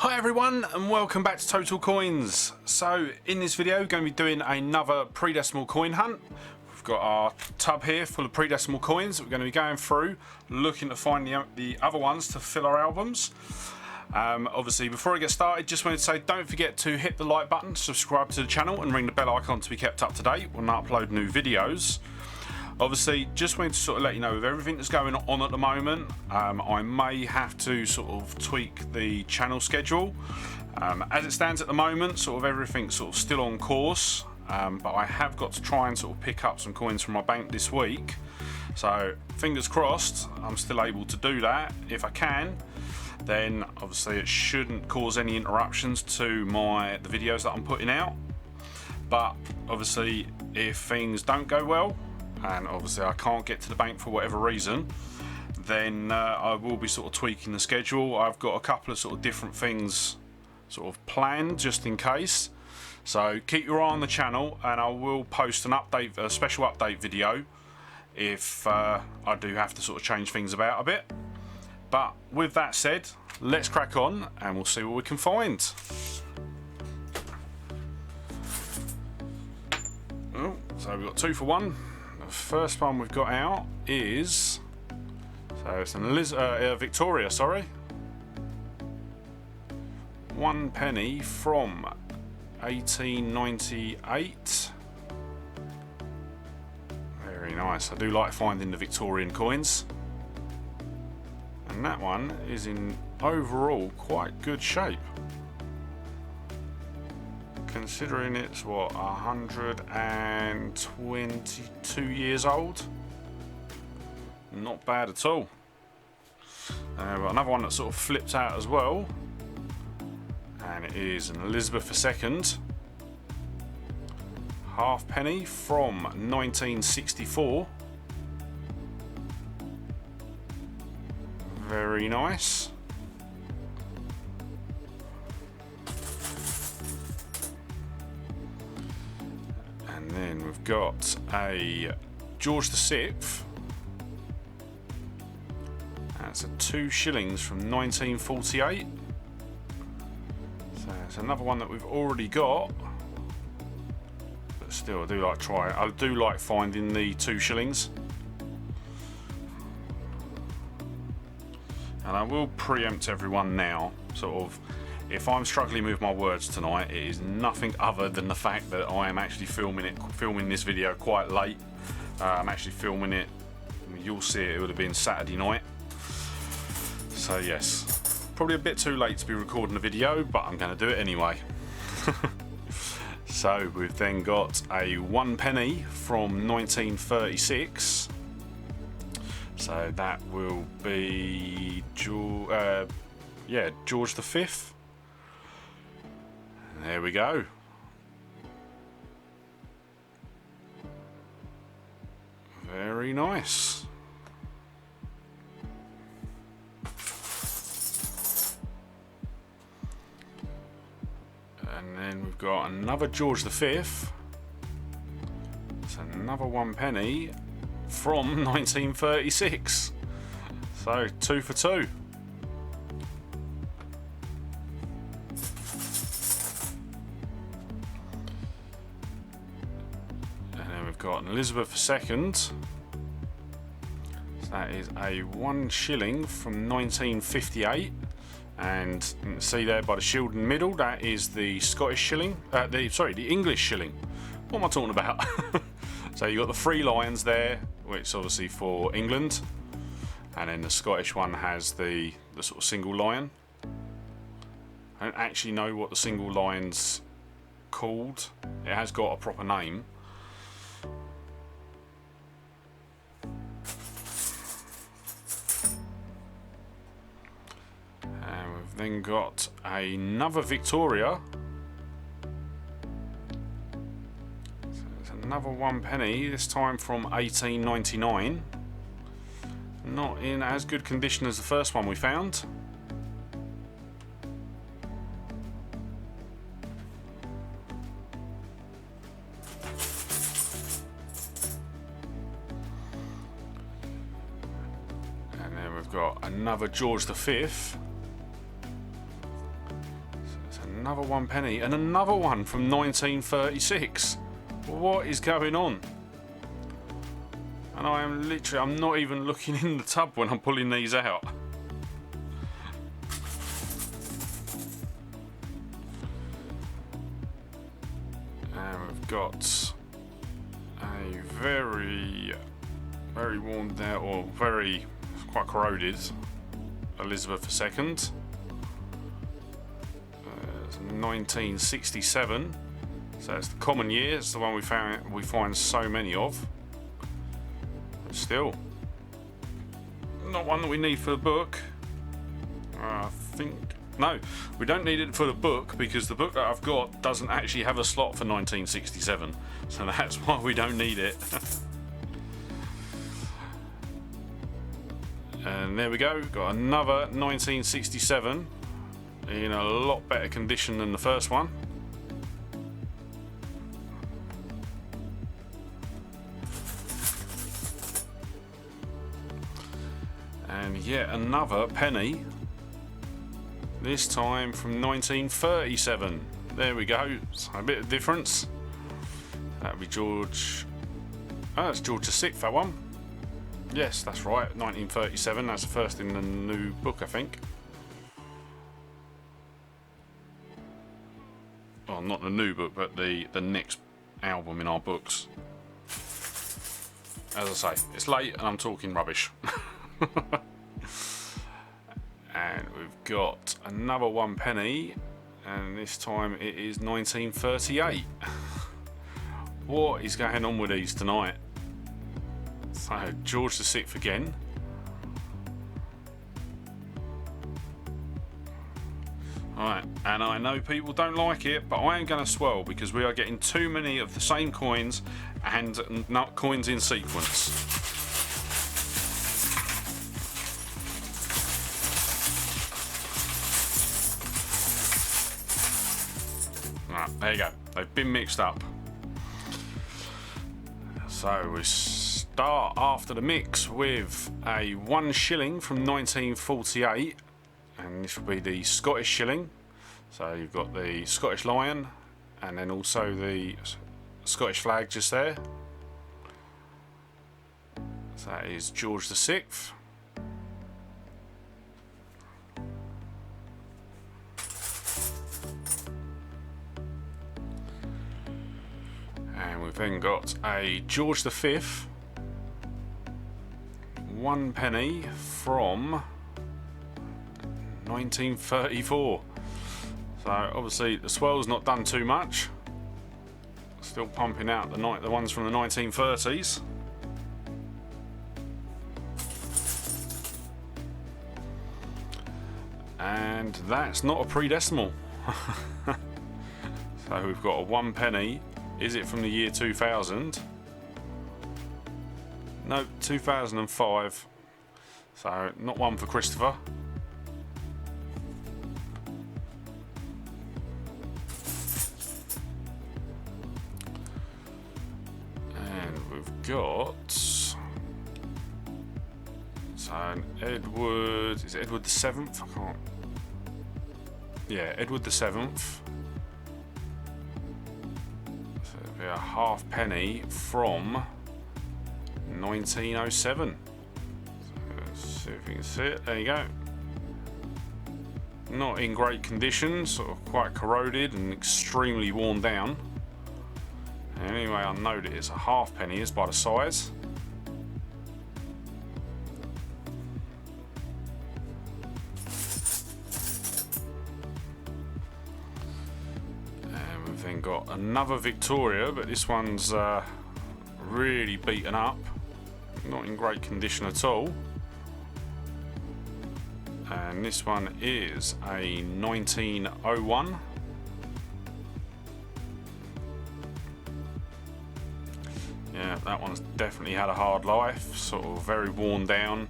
Hi everyone and welcome back to Total Coins. So in this video we're going to be doing another pre-decimal coin hunt. We've got our tub here full of pre-decimal coins that we're going to be going through, looking to find the other ones to fill our albums. Obviously before I get started, just wanted to say don't forget to hit the like button, subscribe to the channel and ring the bell icon to be kept up to date when I upload new videos. Obviously, just wanted to sort of let you know with everything that's going on at the moment, I may have to sort of tweak the channel schedule. As it stands at the moment, sort of everything's sort of still on course, but I have got to try and sort of pick up some coins from my bank this week. So fingers crossed, I'm still able to do that. If I can, then obviously it shouldn't cause any interruptions to the videos that I'm putting out. But obviously, if things don't go well, and obviously I can't get to the bank for whatever reason, then I will be sort of tweaking the schedule. I've got a couple of sort of different things sort of planned just in case. So keep your eye on the channel and I will post a special update video if I do have to sort of change things about a bit. But with that said, let's crack on and we'll see what we can find. Oh, so we've got 2 for 1. The first one we've got out is, so it's a Victoria, sorry. 1 penny from 1898. Very nice. I do like finding the Victorian coins. And that one is in overall quite good shape. Considering it's what, 122 years old, not bad at all. Got another one that sort of flips out as well, and it is an Elizabeth II half penny from 1964. Very nice. And then we've got a George VI. That's a 2 shillings from 1948. So it's another one that we've already got. But still, I do like finding the 2 shillings. And I will preempt everyone now, sort of. If I'm struggling with my words tonight, it is nothing other than the fact that I am actually filming this video quite late. I'm actually filming it, you'll see it would have been Saturday night. So yes, probably a bit too late to be recording a video, but I'm going to do it anyway. So we've then got a 1 penny from 1936. So that will be George V. There we go. Very nice. And then we've got another George V. It's another 1 penny from 1936. So 2 for 2. Got an Elizabeth II. So that is a 1 shilling from 1958, and you can see there by the shield in the middle, that is the Scottish shilling. The English shilling. What am I talking about? So you got the 3 lions there, which is obviously for England, and then the Scottish one has the sort of single lion. I don't actually know what the single lion's called. It has got a proper name. Then got another Victoria. So it's another 1 penny, this time from 1899. Not in as good condition as the first one we found. And then we've got another George V. another 1 penny and another one from 1936. What is going on? And I'm not even looking in the tub when I'm pulling these out. And we've got a very worn out, or quite corroded Elizabeth II. 1967. So it's the common year. It's the one we find so many of. But still, not one that we need for the book. I think no, we don't need it for the book because the book that I've got doesn't actually have a slot for 1967. So that's why we don't need it. And there we go. Got another 1967 in a lot better condition than the first one. And yet another penny, this time from 1937. There we go, so a bit of difference. That'll be George, it's George VI, that one. Yes, that's right, 1937, that's the first in the new book, I think. Well, not the new book, but the next album in our books. As I say, it's late and I'm talking rubbish. And we've got another 1 penny, and this time it is 1938. What is going on with these tonight? So George VI again. Alright, and I know people don't like it, but I am going to swirl because we are getting too many of the same coins and not coins in sequence. Right, there you go. They've been mixed up. So we start after the mix with a 1 shilling from 1948, and this will be the Scottish shilling. So you've got the Scottish lion and then also the Scottish flag just there. So that is George VI. And we've then got a George V, 1 penny from 1934. So obviously the swell's not done too much. Still pumping out the ones from the 1930s. And that's not a pre-decimal. So we've got a 1 penny. Is it from the year 2000? No, 2005. So not one for Christopher. And we've got an Edward. Is it Edward the 7th? I can't. Yeah, Edward the 7th. A half penny from 1907. So let's see if you can see it. There you go. Not in great condition, sort of quite corroded and extremely worn down. Anyway, I know that it's a half penny is by the size. Then got another Victoria, but this one's really beaten up, not in great condition at all. And this one is a 1901. Yeah, that one's definitely had a hard life, sort of very worn down.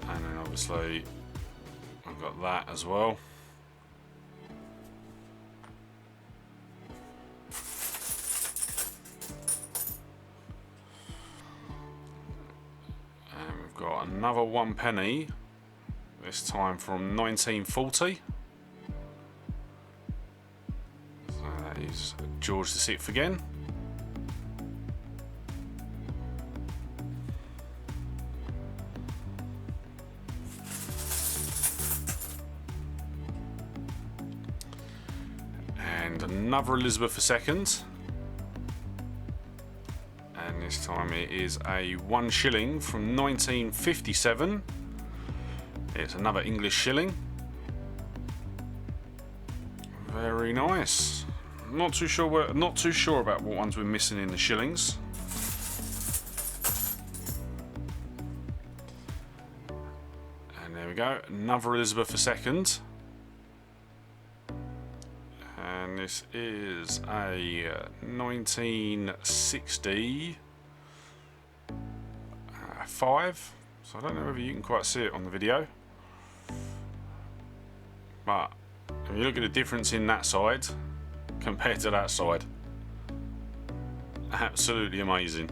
And then obviously I've got that as well. Got another 1 penny, this time from 1940. is George VI again. And another Elizabeth II. And this time it is a 1 shilling from 1957. It's another English shilling. Very nice. Not too sure about what ones we're missing in the shillings. And there we go, another Elizabeth II. And this is a 1965. So I don't know whether you can quite see it on the video. But if you look at the difference in that side compared to that side, absolutely amazing.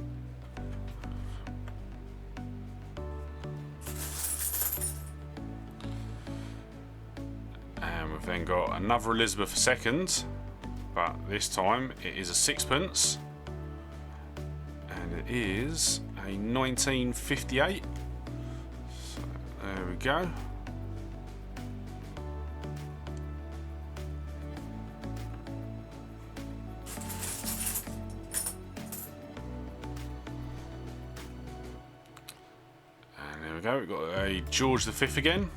And we've then got another Elizabeth II, but this time it is a 6p, and it is a 1958. So there we go. We've got a George V again,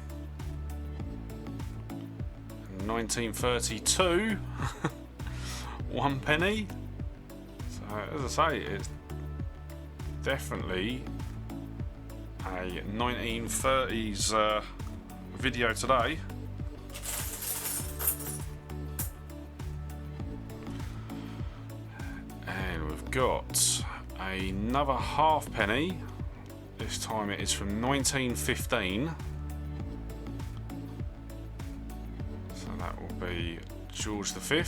1932, 1 penny. So as I say, it's definitely a 1930s video today. And we've got another halfpenny. This time it is from 1915. So that will be George V.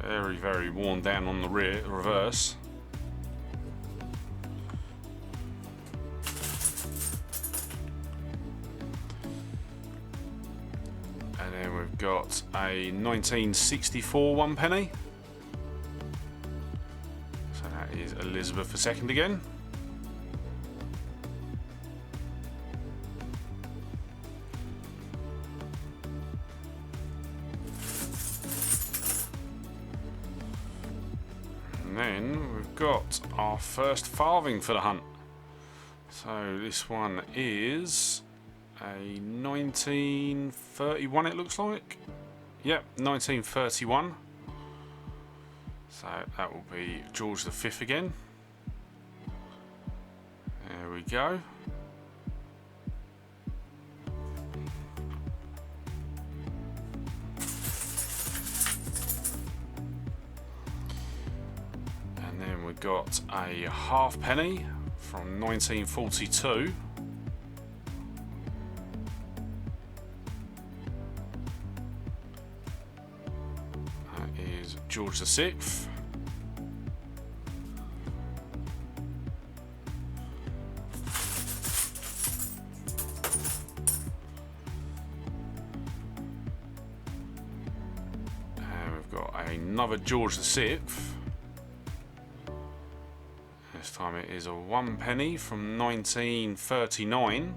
Very, very worn down on the reverse. And then we've got a 1964 1 penny. Is Elizabeth II again. And then we've got our first farthing for the hunt. So this one is a 1931, it looks like. Yep, 1931. So that will be George V again. There we go. And then we've got a halfpenny from 1942. That is George VI. Another George VI. This time it is a 1 penny from 1939.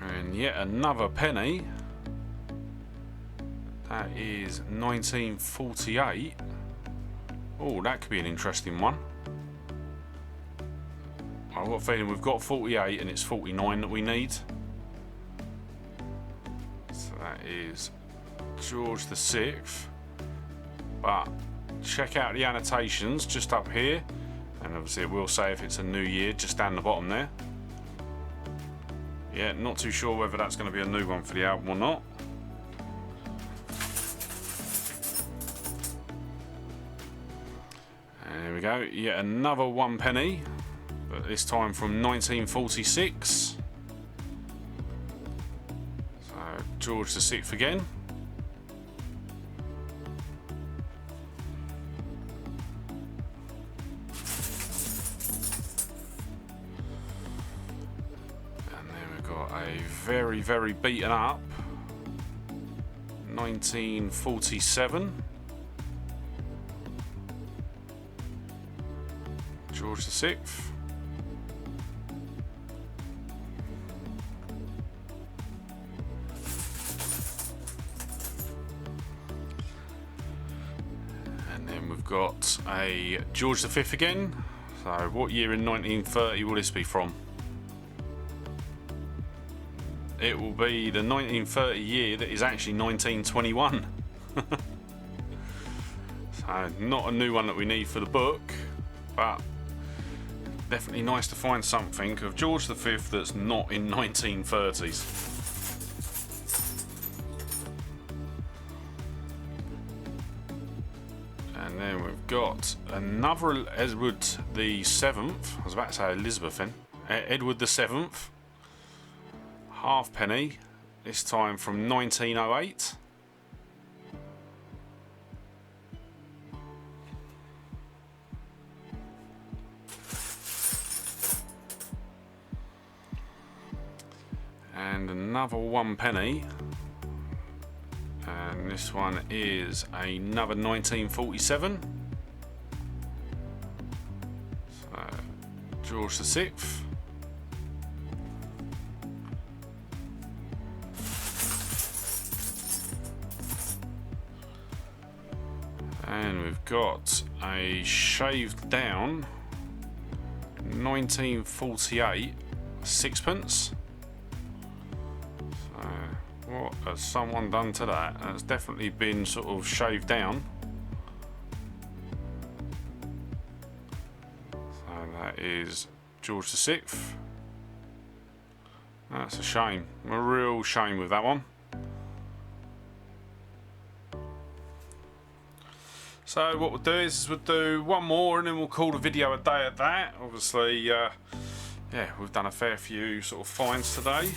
And yet another penny. That is 1948. Oh, that could be an interesting one. I've got a feeling we've got 48 and it's 49 that we need. So that is George VI. But check out the annotations just up here. And obviously it will say if it's a new year just down the bottom there. Yeah, not too sure whether that's going to be a new one for the album or not. There we go, yet another 1 penny, but this time from 1946. So George VI again. And then we've got a very, very beaten up 1947 George VI. And then we've got a George V again. So what year in 1930 will this be from? It will be the 1930 year that is actually 1921. So not a new one that we need for the book, but definitely nice to find something of George V that's not in 1930s. And then we've got another Edward the 7th. I was about to say Elizabeth then. Edward the 7th. Halfpenny, this time from 1908. And another 1 penny. And this one is another 1947. So, George VI. And we've got a shaved down 1948 sixpence. So what has someone done to that? That's definitely been sort of shaved down. So that is George VI. That's a shame. A real shame with that one. So what we'll do is we'll do one more and then we'll call the video a day at that. Obviously, yeah, we've done a fair few sort of finds today.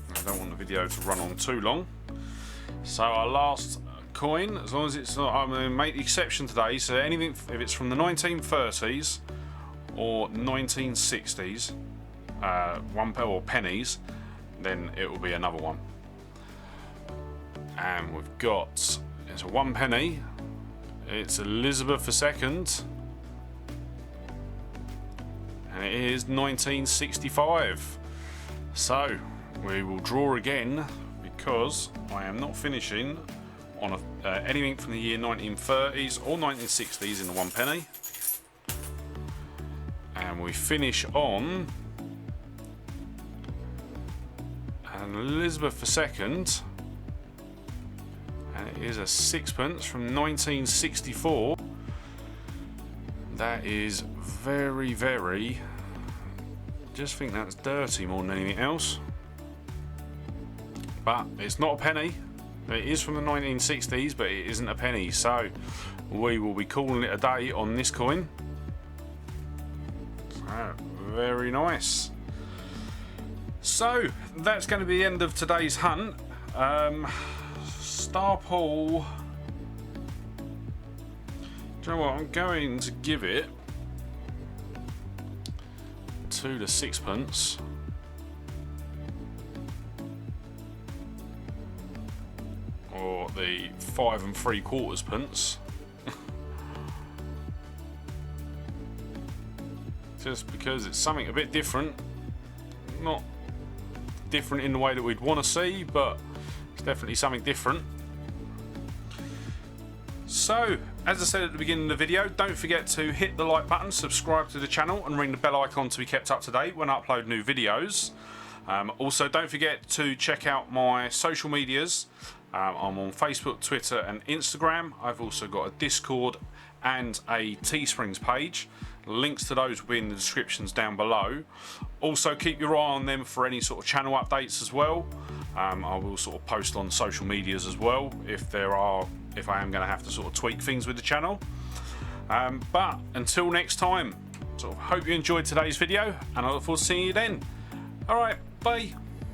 I don't want the video to run on too long. So our last coin, as long as it's not, I'm going to make the exception today. So anything, if it's from the 1930s or 1960s, or pennies, then it will be another one. And we've got, it's a 1 penny. It's Elizabeth II, and it is 1965. So we will draw again because I am not finishing on anything from the year 1930s or 1960s in the 1 penny, and we finish on an Elizabeth II. And it is a sixpence from 1964. That is very, very, just think that's dirty more than anything else. But it's not a penny. It is from the 1960s, but it isn't a penny. So we will be calling it a day on this coin. So, very nice. So that's going to be the end of today's hunt. Star pool. Do you know what? I'm going to give it to the sixpence. Or the 5 3/4 pence. Just because it's something a bit different. Not different in the way that we'd want to see, but it's definitely something different. So, as I said at the beginning of the video, don't forget to hit the like button, subscribe to the channel and ring the bell icon to be kept up to date when I upload new videos. Also, don't forget to check out my social medias. I'm on Facebook, Twitter and Instagram. I've also got a Discord and a Teesprings page. Links to those will be in the descriptions down below. Also, keep your eye on them for any sort of channel updates as well. I will sort of post on social medias as well if I am going to have to sort of tweak things with the channel. But until next time, sort of hope you enjoyed today's video, and I look forward to seeing you then. Alright, bye.